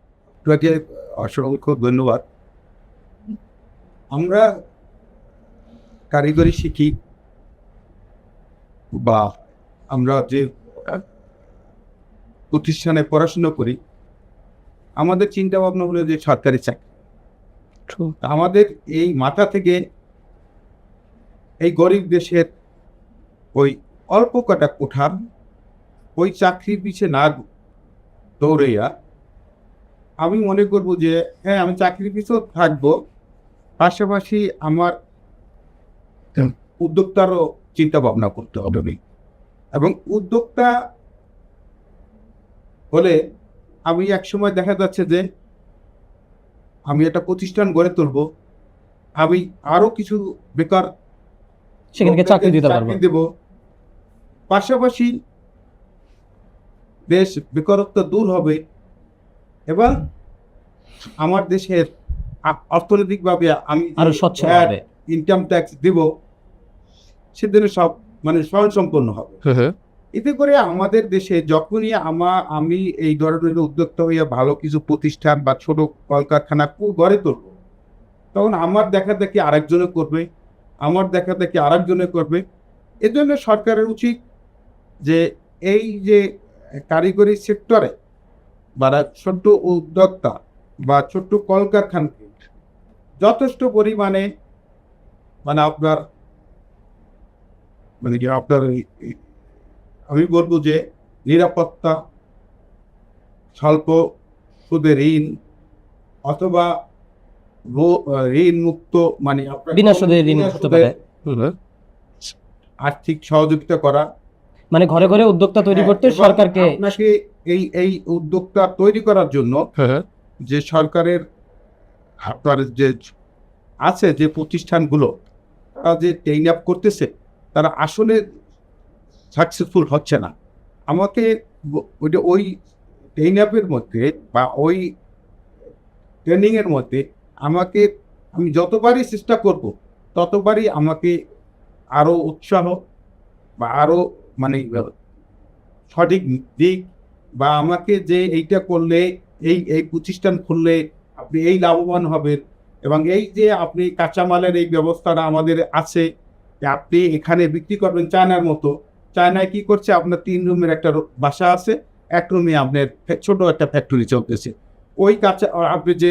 অসংখ্য ধন্যবাদ। আমরা কারিগরি শিখি বা আমরা যে প্রতিষ্ঠানে পড়াশোনা করি, আমাদের চিন্তা ভাবনা হলো যে সরকারি চাকরি। আমাদের এই মাথা থেকে এই গরিব দেশের ওই অল্প কটা কোঠার ওই চাকরির পিছিয়ে না দৌড়াইয়া আমি মনে করব যে হ্যাঁ, আমি চাকরির পিছনে থাকবো, পাশাপাশি আমার উদ্যোক্তারও চিন্তা ভাবনা করতে হবে। এবং উদ্যোক্তা হলে আমি একসময় দেখা যাচ্ছে যে আমি একটা প্রতিষ্ঠান গড়ে তুলবো, আমি আরো কিছু বেকার সেখানে চাকরি দিতে পারবো, দেব, পাশাপাশি দেশ বেকারত্ব দূর হবে এবং আমার দেশের অর্থনৈতিকভাবে আমি আরো স্বচ্ছ হবে, ইনকাম ট্যাক্স দিব, সেদিন সব মানে স্বয়ংসম্পন্ন হবে। এতে করে আমাদের দেশে যখনই আমি এই ধরনের উদ্যোক্তা হইয়া ভালো কিছু প্রতিষ্ঠান বা ছোট কলকারখানা গড়ে তুলব, তখন আমার দেখা দেখি আরেকজনে করবে, আমার দেখা দেখি আরেকজনে করবে। এজন্য সরকারের উচিত যে এই যে কারিগরি সেক্টরে বা ছোট্ট উদ্যোক্তা বা ছোট্ট কলকারখানাকে যথেষ্ট পরিমাণে মানে আপনার আমি বলবো যে নিরাপত্তা, স্বল্প সুদে ঋণ অথবা ঋণ মুক্ত মানে বিনা সুদে ঋণ হতে পারে, আর্থিক সহযোগিতা করা, মানে ঘরে ঘরে উদ্যোক্তা তৈরি করতে সরকারকে আপনাকে এই উদ্যোক্তা তৈরি করার জন্য যে সরকারের আপনার যে আছে যে প্রতিষ্ঠানগুলো তারা যে ট্রেন আপ করতেছে তারা আসলে সাকসেসফুল হচ্ছে না। আমাকে ওই ট্রেন আপের মধ্যে বা ওই ট্রেনিংয়ের মধ্যে আমি যতবারই চেষ্টা করব ততবারই আমাকে আরও উৎসাহ বা আরও মানে সঠিক দিক বা আমাকে যে এইটা করলে এই প্রতিষ্ঠান খুললে আপনি এই লাভবান হবেন এবং এই যে আপনি কাঁচামালের এই ব্যবস্থাটা আমাদের আছে যে আপনি এখানে বিক্রি করবেন চায়নার মতো। চায়নায় কি করছে, আপনার 3 রুমের একটা বাসা আছে, 1 রুমে আপনার ছোট একটা ফ্যাক্টরি চলতেছে। ওই আপনি যে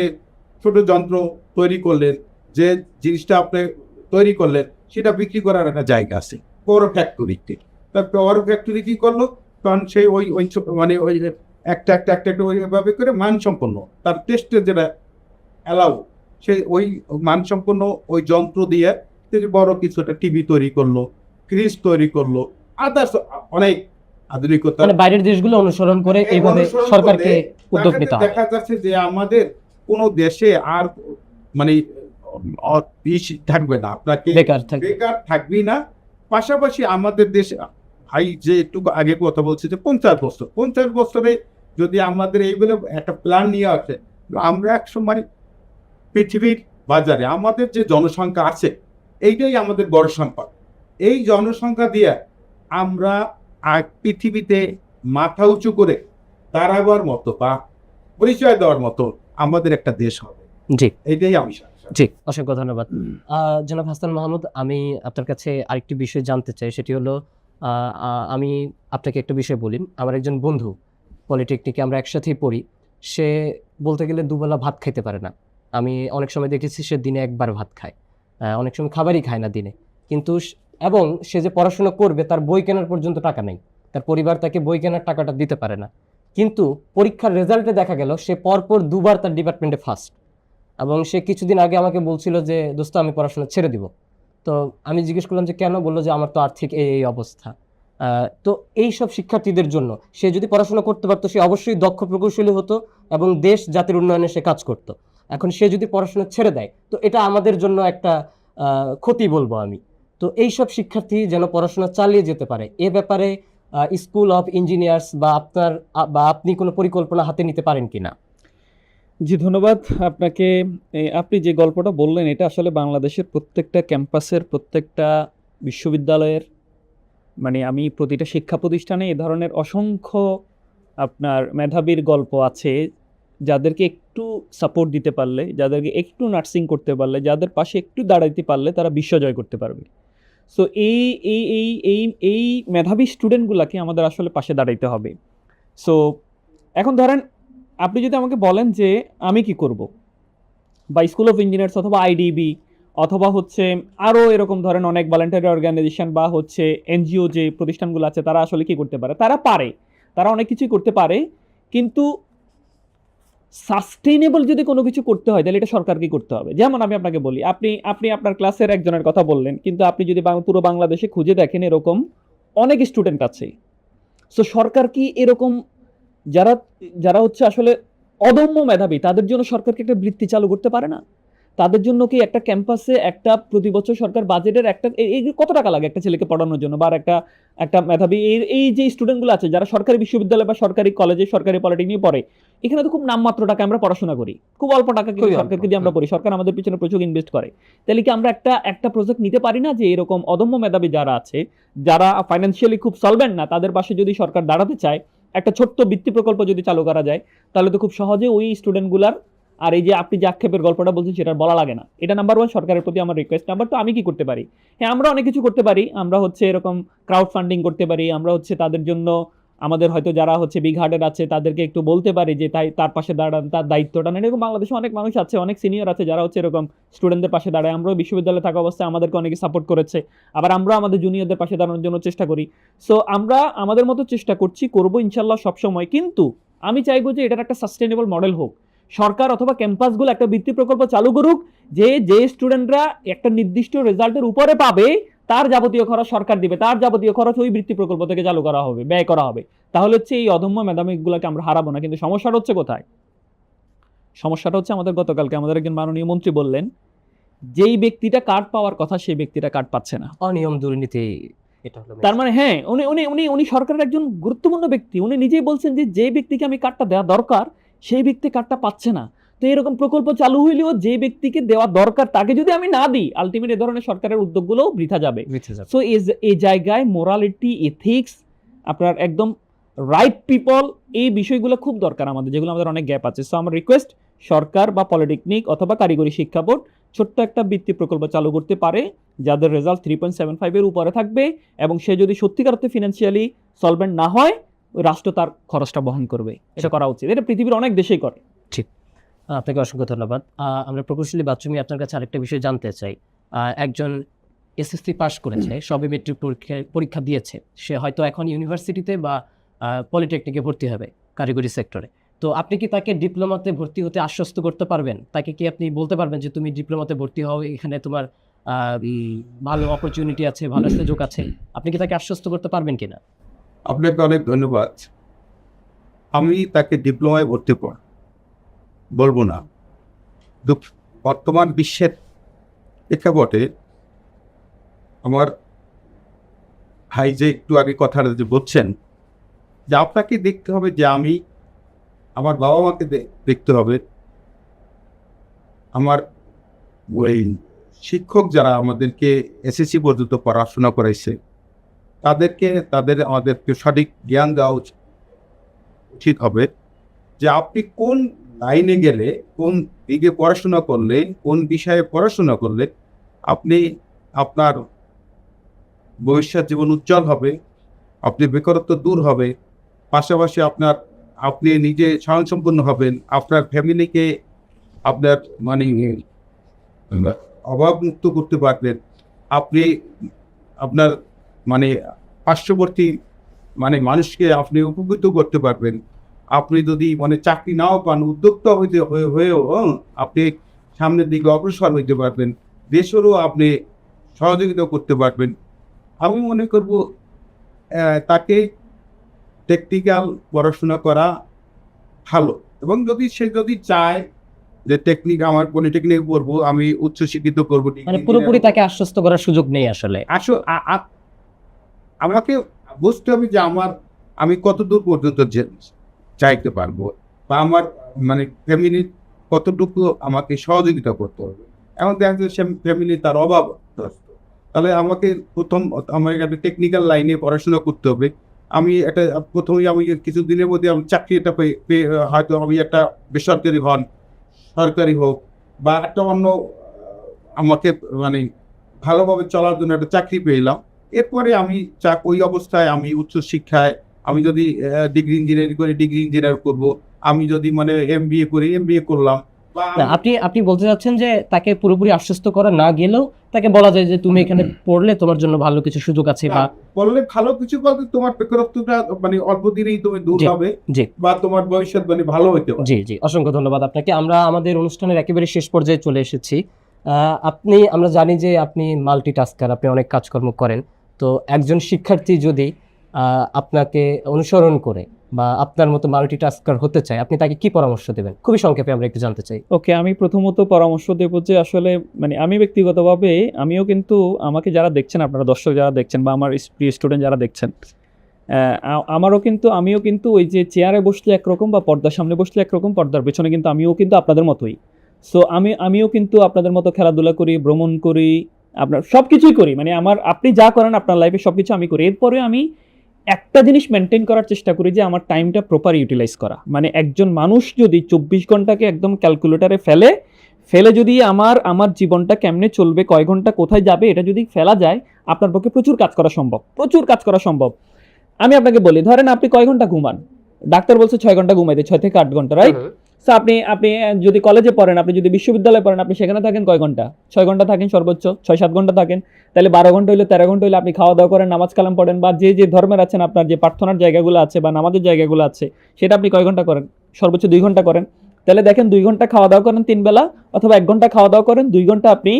ছোট যন্ত্র তৈরি করলেন, যে জিনিসটা আপনি তৈরি করলেন সেটা বিক্রি করার একটা জায়গা আছে বড় ফ্যাক্টরিতে। তারপর বড় ফ্যাক্টরি কি করলো, কারণ সেই ওই মানে ওই একটা ওইভাবে করে মানসম্পন্ন তার টেস্টে যেটা অ্যালাউ, সেই ওই মানসম্পন্ন ওই যন্ত্র দিয়ে বড় কিছু একটা টিভি তৈরি করলো, ফ্রিজ তৈরি করলো, আদার্স অনেক আধুনিকতা, মানে বাইরের দেশগুলো অনুসরণ করে এইভাবে সরকারকে উদ্যোগ নিতে হবে। দেখা যাচ্ছে যে আমাদের কোনো দেশে আর মানে থাকবে না, আপনাকে বেকার থাকবেই না। পাশাপাশি আমাদের দেশে ভাই যে একটু আগে কথা বলছে যে 50 বছরে যদি আমাদের এইগুলো একটা প্ল্যান নিয়ে আসে, আমরা এক সময় পৃথিবীর বাজারে আমাদের যে জনসংখ্যা আছে এইটাই আমাদের বড় সম্পদ। এই জনসংখ্যা দিয়ে আমরা পৃথিবীতে মাথা উঁচু করে দাঁড়াবার মতো বা পরিচয় দেওয়ার মতো আমাদের একটা দেশ হবে, জি এইটাই আমি জি, অসংখ্য ধন্যবাদ। জনাব হাসান মাহমুদ, আমি আপনার কাছে আরেকটি বিষয় জানতে চাই, সেটি হলো আমি আপনাকে একটা বিষয় বলি। আমার একজন বন্ধু পলিটেকনিকে আমরা একসাথেই পড়ি, সে বলতে গেলে দুবেলা ভাত খাইতে পারে না। আমি অনেক সময় দেখেছি সে দিনে একবার ভাত খায়, অনেক সময় খাবারই খায় না দিনে। কিন্তু এবং সে যে পড়াশোনা করবে তার বই কেনার পর্যন্ত টাকা নেই, তার পরিবার তাকে বই কেনার টাকাটা দিতে পারে না। কিন্তু পরীক্ষার রেজাল্টে দেখা গেল সে পরপর দুবার তার ডিপার্টমেন্টে ফার্স্ট, এবং সে কিছুদিন আগে আমাকে বলছিল যে দোস্ত আমি পড়াশোনা ছেড়ে দিব। তো আমি জিজ্ঞেস করলাম যে কেন? বললো যে আমার তো আর্থিক এই অবস্থা। তো এই সব শিক্ষার্থীদের জন্য সে যদি পড়াশোনা করতে পারতো সে অবশ্যই দক্ষ প্রকৌশলী হতো এবং দেশ জাতির উন্নয়নে সে কাজ করত। এখন সে যদি পড়াশোনা ছেড়ে দেয় তো এটা আমাদের জন্য একটা ক্ষতি বলবো আমি। তো এই সব শিক্ষার্থী যেন পড়াশোনা চালিয়ে যেতে পারে, এ ব্যাপারে স্কুল অফ ইঞ্জিনিয়ার্স বা আপনি কোনো পরিকল্পনা হাতে নিতে পারেন কিনা? জি ধন্যবাদ আপনাকে। আপনি যে গল্পটা বললেন এটা আসলে বাংলাদেশের প্রত্যেকটা ক্যাম্পাসের, প্রত্যেকটা বিশ্ববিদ্যালয়ের, মানে আমি প্রতিটা শিক্ষা প্রতিষ্ঠানে এ ধরনের অসংখ্য আপনার মেধাবীর গল্প আছে, যাদেরকে একটু সাপোর্ট দিতে পারলে, যাদেরকে একটু নার্সিং করতে পারলে, যাদের পাশে একটু দাঁড়াইতে পারলে তারা বিশ্ব জয় করতে পারবে। সো এই এই এই এই এই মেধাবী স্টুডেন্টগুলোকে আমাদের আসলে পাশে দাঁড়াইতে হবে। সো এখন ধরেন আপনি যদি আমাকে বলেন যে আমি কি করব, বা স্কুল অফ ইঞ্জিনিয়ার্স অথবা আইডিবি অথবা হচ্ছে আরও এরকম ধরেন অনেক ভলান্টারি অর্গানাইজেশন বা হচ্ছে এনজিও যে প্রতিষ্ঠানগুলো আছে তারা আসলে কি করতে পারে, তারা অনেক কিছুই করতে পারে, কিন্তু সাস্টেইনেবল যদি কোনো কিছু করতে হয় তাহলে এটা সরকারকে করতে হবে। যেমন আমি আপনাকে বলি, আপনি আপনার ক্লাসের একজনের কথা বললেন, কিন্তু আপনি যদি পুরো বাংলাদেশে খুঁজে দেখেন এরকম অনেক স্টুডেন্ট আছে। সো সরকার কি এরকম যারা যারা হচ্ছে আসলে অদম্য মেধাবী তাদের জন্য সরকারকে একটা বৃত্তি চালু করতে পারে না? তাদের জন্য কি একটা ক্যাম্পাসে একটা প্রতি বছর সরকার বাজেটের একটা এই কত টাকা লাগে একটা ছেলেকে পড়ানোর জন্য, বা একটা একটা মেধাবী এই যে স্টুডেন্টগুলো আছে যারা সরকারি বিশ্ববিদ্যালয় বা সরকারি কলেজে সরকারি পলিটেকনিকে পড়ে, এখানে তো খুব নামমাত্র টাকা আমরা পড়াশোনা করি, খুব অল্প টাকা কিন্তু সরকারকে দিয়ে আমরা পড়ি, সরকার আমাদের পিছনে প্রচুর ইনভেস্ট করে। তাহলে কি আমরা একটা প্রজেক্ট নিতে পারি না যে এরকম অদম্য মেধাবী যারা আছে, যারা ফাইন্যান্সিয়ালি খুব সলভেন্ট না, তাদের পাশে যদি সরকার দাঁড়াতে চায়, একটা ছোট্ট বৃত্তি প্রকল্প যদি চালু করা যায়, তাহলে তো খুব সহজে ওই স্টুডেন্টগুলার আর এই যে আপনি যে আক্ষেপের গল্পটা বলছেন সেটা বলা লাগে না। এটা নাম্বার ওয়ান, সরকারের প্রতি আমার রিকোয়েস্ট। নাম্বার টু, আমি কি করতে পারি? হ্যাঁ, আমরা অনেক কিছু করতে পারি। আমরা হচ্ছে এরকম ক্রাউড ফান্ডিং করতে পারি। আমরা হচ্ছে তাদের জন্য আমাদের হয়তো যারা হচ্ছে বিগ হার্টের আছে তাদেরকে একটু বলতে পারি যে তার পাশে দাঁড়ান, তার দায়িত্বটা নেন। এরকম বাংলাদেশে অনেক মানুষ আছে, অনেক সিনিয়র আছে যারা হচ্ছে এরকম স্টুডেন্টদের পাশে দাঁড়ায়। আমরাও বিশ্ববিদ্যালয়ে থাকা অবস্থায় আমাদেরকে অনেকে সাপোর্ট করেছে, আবার আমরা আমাদের জুনিয়রদের পাশে দাঁড়ানোর জন্য চেষ্টা করি। সো আমরা আমাদের মতো চেষ্টা করবো ইনশাল্লাহ সবসময়। কিন্তু আমি চাইবো যে এটার একটা সাস্টেনেবল মডেল হোক, সরকার অথবা ক্যাম্পাসগুলো একটা বৃত্তি প্রকল্প চালু করুক, যে স্টুডেন্টরা একটা নির্দিষ্ট রেজাল্টের উপরে পাবে তার যাবতীয় খরচ সরকার দিবে, তার যাবতীয় খরচ ওই বৃত্তি প্রকল্প থেকে চালু করা হবে, ব্যয় করা হবে। তাহলে হচ্ছে এই অদম্য মেধাবীগুলোকে আমরা হারাবো না। কিন্তু সমস্যাটা হচ্ছে কোথায়? সমস্যাটা হচ্ছে আমাদের গতকালকে আমাদের একজন মাননীয় মন্ত্রী বললেন, যেই ব্যক্তিটা কার্ড পাওয়ার কথা সেই ব্যক্তিটা কার্ড পাচ্ছে না। অনিয়ম দুর্নীতি, এটা হলো তার মানে হ্যাঁ, উনি উনি উনি উনি সরকারের একজন গুরুত্বপূর্ণ ব্যক্তি, উনি নিজেই বলছেন যে ব্যক্তিকে আমি কার্ডটা দেওয়া দরকার সেই ব্যক্তি কার্ডটা পাচ্ছে না। তো এরকম প্রকল্প চালু হইলেও যে ব্যক্তিকে দেওয়া দরকার তাকে যদি আমি না দিই, আলটিমেট এ ধরনের সরকারের উদ্যোগগুলো বৃথা যাবে। সো এই জায়গায় মোরালিটি, এথিক্স, আপনার একদম রাইট পিপল, এই বিষয়গুলো খুব দরকার আমাদের, যেগুলো আমাদের অনেক গ্যাপ আছে। সো আমার রিকোয়েস্ট, সরকার বা পলিটেকনিক অথবা কারিগরি শিক্ষা বোর্ড ছোট্ট একটা বৃত্তি প্রকল্প চালু করতে পারে যাদের রেজাল্ট 3.75 এর উপরে থাকবে, এবং সে যদি সত্যিকার অর্থে ফিনান্সিয়ালি সলভেন্ট না হয় ওই রাষ্ট্র তার খরচটা বহন করবে। এটা করা উচিত, এটা পৃথিবীর অনেক দেশেই করে। ঠিক, আপনাকে অসংখ্য ধন্যবাদ। আমরা প্রকৌশলী বাচ্চুমি আপনার কাছে আরেকটা বিষয় জানতে চাই। একজন এসএসসি পাস করেছে, সবে মেট্রিক পরীক্ষা দিয়েছে, সে হয়তো এখন ইউনিভার্সিটিতে বা পলিটেকনিকে ভর্তি হবে কারিগরি সেক্টরে। তো আপনি কি তাকে ডিপ্লোমাতে ভর্তি হতে আশ্বস্ত করতে পারবেন? তাকে কি আপনি বলতে পারবেন যে তুমি ডিপ্লোমাতে ভর্তি হও, এখানে তোমার ভালো অপরচুনিটি আছে, ভালো সুযোগ আছে? আপনি কি তাকে আশ্বস্ত করতে পারবেন কিনা? আপনাকে অনেক ধন্যবাদ। আমি তাকে ডিপ্লোমায় ভর্তি বলবো না। বর্তমান বিশ্বের প্রেক্ষাপটে আমার ভাই যে একটু আগে কথাটা যে বলছেন যে আপনাকে দেখতে হবে যে আমি আমার বাবা মাকে দেখতে হবে, আমার ওই শিক্ষক যারা আমাদেরকে এসএসসি পর্যন্ত পড়াশোনা করাইছে আমাদেরকে সঠিক জ্ঞান দেওয়া উচিত হবে যে আপনি কোন লাইনে গেলে, কোন দিকে পড়াশোনা করলে, কোন বিষয়ে পড়াশোনা করলে আপনি আপনার ভবিষ্যৎ জীবন উজ্জ্বল হবে, আপনি বেকারত্ব দূর হবে, পাশাপাশি আপনি নিজে স্বয়ংসম্পূর্ণ হবেন, আপনার ফ্যামিলিকে আপনার মানে অভাবমুক্ত করতে পারবেন, আপনি আপনার মানে পার্শ্ববর্তী মানে মানুষকে আপনি উপকৃত করতে পারবেন। আপনি যদি মানে চাকরি নাও পান, উদ্যোক্তা হয়েও আপনি সামনের দিকে অগ্রসর হইতে পারবেন, দেশেরও আপনি সহযোগিতা করতে পারবেন। আমি মনে করব তাকে টেকনিক্যাল পড়াশোনা করা ভালো, এবং সে যদি চায় যে আমার পলিটেকনিক পড়বো, আমি উচ্চশিক্ষিত করবো, মানে পুরোপুরি তাকে আশ্বস্ত করার সুযোগ নেই আসলে। আমাকে বুঝতে হবে যে আমি কতদূর পর্যন্ত চাইতে পারবো, বা আমার মানে ফ্যামিলি কতটুকু আমাকে সহযোগিতা করতে হবে। এখন দেখা যাচ্ছে ফ্যামিলি তার অভাব, তাহলে আমাকে একটা টেকনিক্যাল লাইনে পড়াশোনা করতে হবে। প্রথমেই আমি কিছুদিনের মধ্যে আমি চাকরিটা হয়তো আমি একটা বেসরকারি সরকারি হোক, বা একটা অন্য আমাকে মানে ভালোভাবে চলার জন্য একটা চাকরি পেলাম। এরপরে আমি ওই অবস্থায় আমি উচ্চশিক্ষায় আমি যদি ডিগ্রি ইঞ্জিনিয়ারিং করি, ডিগ্রি ইঞ্জিনিয়ার করব, আমি যদি মানে এমবিএ করি, এমবিএ করলাম। আপনি বলতে চাচ্ছেন যে তাকে পুরোপুরি আশ্বস্ত করা না গেলেও তাকে বলা যায় যে তুমি এখানে পড়লে তোমার জন্য ভালো কিছু সুযোগ আছে, বা পড়লে ভালো কিছু বলতে তোমার বেকারত্বটা মানে অল্প দিনেই তুমি দূর হবে, বা তোমার ভবিষ্যৎ মানে ভালো হইতে পারে। জি, অসংখ্য ধন্যবাদ আপনাকে। আমরা আমাদের অনুষ্ঠানের একেবারে শেষ পর্যায়ে চলে এসেছি। আমরা জানি যে আপনি মাল্টিটাস্কার, আপনি অনেক কাজকর্ম করেন। তো একজন শিক্ষার্থী যদি আপনাকে অনুসরণ করে বা আপনার মতো মাল্টিটাস্কার হতে চায়, আপনি তাকে কি পরামর্শ দেবেন? খুবই সংক্ষেপে আমরা একটু জানতে চাই। ওকে, আমি প্রথমত পরামর্শ দেব যে আসলে মানে আমি ব্যক্তিগতভাবে আমিও কিন্তু আমাকে যারা দেখছেন, আপনারা দর্শক যারা দেখছেন বা আমার প্রিয় স্টুডেন্ট যারা দেখছেন, আমিও কিন্তু ওই যে চেয়ারে বসলে একরকম বা পর্দার সামনে বসলে একরকম, পর্দার পেছনে কিন্তু আমিও কিন্তু আপনাদের মতোই। সো আমিও কিন্তু আপনাদের মতো খেলাধুলা করি, ভ্রমণ করি, আপনার সব কিছুই করি। মানে আপনি যা করেন আপনার লাইফে সব কিছু আমি করি। এরপরে আমি একটা জিনিস মেনটেন করার চেষ্টা করি যে আমার টাইমটা প্রপার ইউটিলাইজ করা। মানে একজন মানুষ যদি 24 ঘন্টাকে একদম ক্যালকুলেটারে ফেলে যদি আমার জীবনটা কেমনে চলবে, কয় ঘন্টা কোথায় যাবে, এটা যদি ফেলা যায়, আপনার পক্ষে প্রচুর কাজ করা সম্ভব। আমি আপনাকে বলি, ধরেন আপনি কয় ঘন্টা ঘুমান? ডাক্তার বলছে 6 ঘন্টা ঘুমাইতে, 6 থেকে 8 ঘন্টা, রাইট? সো আপনি যদি কলেজে পড়েন, আপনি যদি বিশ্ববিদ্যালয়ে পড়েন, আপনি সেখানে থাকেন কয় ঘন্টা? 6 ঘন্টা থাকেন, সর্বোচ্চ 6-7 ঘন্টা থাকেন। তাহলে 12 ঘন্টা হইলে 13 ঘন্টা হইলে আপনি খাওয়া দাওয়া করেন, নামাজ কালাম পড়েন, বা যে ধর্মের আছেন, আপনার যে প্রার্থনার জায়গাগুলো আছে বা নামাজের জায়গাগুলো আছে, সেটা আপনি কয় ঘন্টা করেন? সর্বোচ্চ 2 ঘন্টা করেন। তাহলে দেখেন 2 ঘন্টা খাওয়া দাওয়া করেন 3 বেলা, অথবা 1 ঘন্টা খাওয়া দাওয়া করেন, 2 ঘন্টা আপনি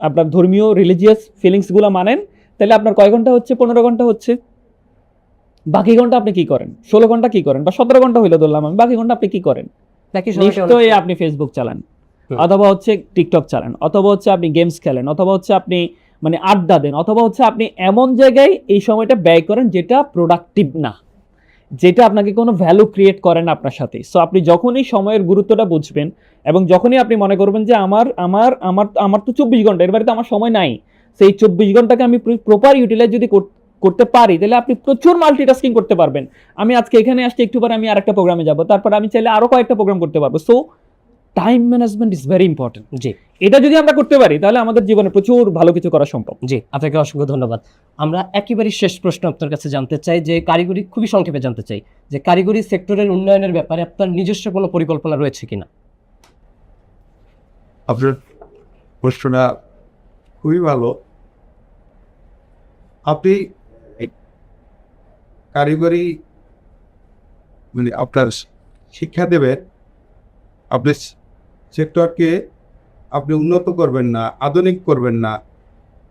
আপনার ধর্মীয় রিলিজিয়াস ফিলিংসগুলো মানেন। তাহলে আপনার কয় ঘন্টা হচ্ছে? 15 ঘন্টা হচ্ছে। বাকি ঘন্টা আপনি কি করেন? 16 ঘন্টা কি করেন? বা 17 ঘন্টা হইলে ধরলাম আমি, বাকি ঘন্টা আপনি কি করেন? নিশ্চয়ই আপনি ফেসবুক চালান, অথবা হচ্ছে টিকটক চালান, অথবা হচ্ছে আপনি গেমস খেলেন, অথবা হচ্ছে আপনি মানে আড্ডা দেন, অথবা হচ্ছে আপনি এমন জায়গায় এই সময়টা ব্যয় করেন যেটা প্রোডাক্টিভ না, যেটা আপনাকে কোনো ভ্যালু ক্রিয়েট করে না আপনার সাথে। সো আপনি যখনই সময়ের গুরুত্বটা বুঝবেন, এবং যখনই আপনি মনে করবেন যে আমার তো 24 ঘন্টা, এর বাইরে তো আমার সময় নাই, সেই 24 ঘন্টাকে আমি প্রপার ইউটিলাইজ যদি করতে পারি, তাহলে আপনি প্রচুর মাল্টিটাস্কিং করতে পারবেন। আমি আজকে এখানে আসছি, একটু পরে আমি আরেকটা প্রোগ্রামে যাব, তারপর আমি চাইলে আরো কয়েকটা প্রোগ্রাম করতে পারবো। So time management is very important. জি, এটা যদি আমরা করতে পারি, তাহলে আমাদের জীবনে প্রচুর ভালো কিছু করা সম্ভব। জি, আপনাকে অসংখ্য ধন্যবাদ। আমরা একেবারে শেষ প্রশ্ন আপনার কাছে জানতে চাই, যে খুবই সংক্ষেপে জানতে চাই যে কারিগরি সেক্টরের উন্নয়নের ব্যাপারে আপনার নিজস্ব কোনো পরিকল্পনা রয়েছে কিনা? আপনার প্রশ্নটা খুবই ভালো। আপনি কারিগরি মানে আপনার শিক্ষা দেবেন, আপনি সেক্টরকে আপনি উন্নত করবেন না, আধুনিক করবেন না,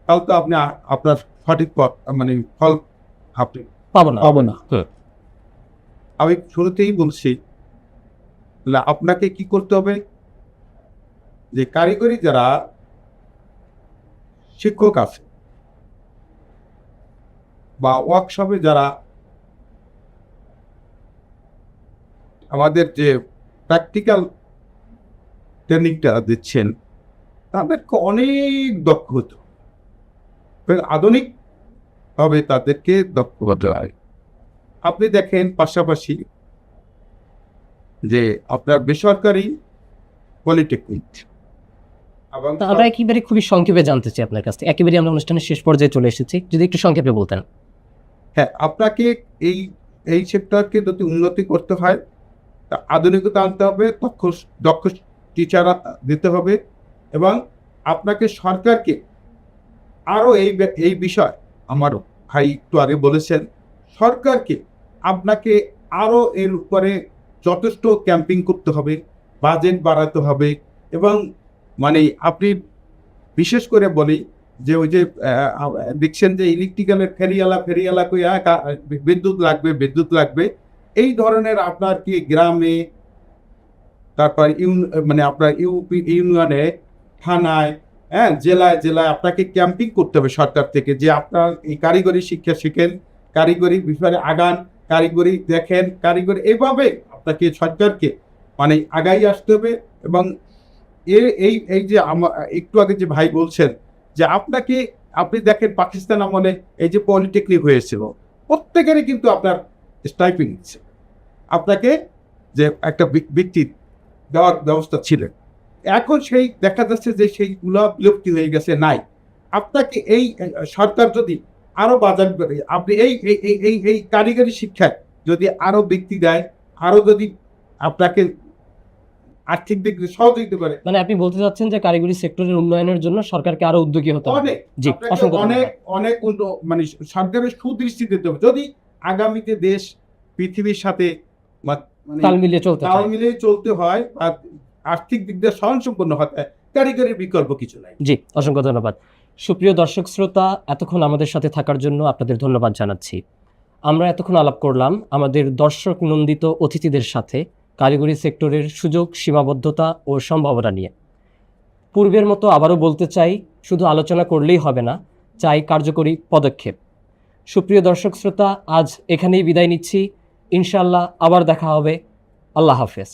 তাহলে তো আপনি আপনার সঠিক মানে ফল আপনি পাবো না। আমি শুরুতেই বলছি, আপনাকে কি করতে হবে, যে কারিগরি যারা শিক্ষক আছে বা ওয়ার্কশপে যারা আমাদের যে প্র্যাকটিক্যাল ট্রেনিংটা দিচ্ছেন, তাদেরকে অনেক দক্ষ হতে হবে। এবং আধুনিকভাবে তাদেরকে দক্ষ হতে হয়। আপনি দেখেন পাশাপাশি যে আপনার বেসরকারি পলিটেকনিক এবং তা আমরা একেবারে খুবই সংক্ষেপে জানতে চাই আপনার কাছ থেকে, একেবারে আমরা অনুষ্ঠানের শেষ পর্যায়ে চলে এসেছি, যদি একটু সংক্ষেপে বলতেন। হ্যাঁ, আপনাকে এই এই সেক্টরকে যদি উন্নতি করতে হয়, তা আধুনিকতা আনতে হবে, দক্ষ টিচার দিতে হবে, এবং আপনাকে সরকারকে আরও এই বিষয় আমার ভাই একটু আগে বলেছেন, সরকারকে আপনাকে আরও এর উপরে যথেষ্ট ক্যাম্পিং করতে হবে, বাজেট বাড়াতে হবে, এবং মানে আপনি বিশেষ করে বলি যে ওই যে দেখছেন যে ইলেকট্রিক্যালের ফেরিয়ালা কইয়া বিদ্যুৎ লাগবে, এই ধরনের আপনার কি গ্রামে, তারপর মানে আপনার ইউনিয়নে, থানায়, হ্যাঁ, জেলায় আপনাকে ক্যাম্পিং করতে হবে সরকার থেকে, যে আপনার এই কারিগরি শিক্ষা শিখেন, কারিগরি বিষয়ে আগান, কারিগরি দেখেন, কারিগরি এভাবে আপনাকে সরকারকে মানে আগাই আসতে হবে। এবং এই যে একটু আগে যে ভাই বলছেন যে আপনি দেখেন পাকিস্তান আমলে এই যে পলিটেকনিক হয়েছিল, প্রত্যেকেরই কিন্তু আপনার স্টাইপেন্ড দিচ্ছে, আপনাকে যে একটা বৃত্তি দেওয়ার ব্যবস্থা ছিল। এখন সেই দেখা যাচ্ছে যে সেইগুলো বিলুপ্তি হয়ে গেছে, নাই। আপনাকে এই সরকার যদি আরো বাজার করে, আপনি এই কারিগরি শিক্ষায় যদি আরো বৃত্তি দেয়, আরো যদি আপনাকে আর্থিক দিক দিয়ে সহযোগিতা করে, মানে আপনি বলতে চাচ্ছেন যে কারিগরি সেক্টরের উন্নয়নের জন্য সরকারকে আরো উদ্যোগী হতে হবে। জি, অসংখ্য অনেক মানে সরকারের সুদৃষ্টি দিতে হবে, যদি আগামীতে দেশ পৃথিবীর সাথে মানে তাল মিলিয়ে চলতে হয়, আর আর্থিক দিক দিয়ে স্বয়ংসম্পন্ন হতে হয়, কারিগরির বিকল্প কিছু নাই। জি, অসংখ্য ধন্যবাদ। সুপ্রিয় দর্শক শ্রোতা, এতক্ষণ আমাদের সাথে থাকার জন্য আপনাদের ধন্যবাদ জানাচ্ছি। আমরা এতক্ষণ আলাপ করলাম আমাদের দর্শক নন্দিত অতিথিদের সাথে কারিগরি সেক্টরের সুযোগ, সীমাবদ্ধতা ও সম্ভাবনা নিয়ে। পূর্বের মতো আবারও বলতে চাই, শুধু আলোচনা করলেই হবে না, চাই কার্যকরী পদক্ষেপ। সুপ্রিয় দর্শক শ্রোতা, আজ এখানেই বিদায় নিচ্ছি। ইনশাআল্লাহ আবার দেখা হবে। আল্লাহ হাফেজ।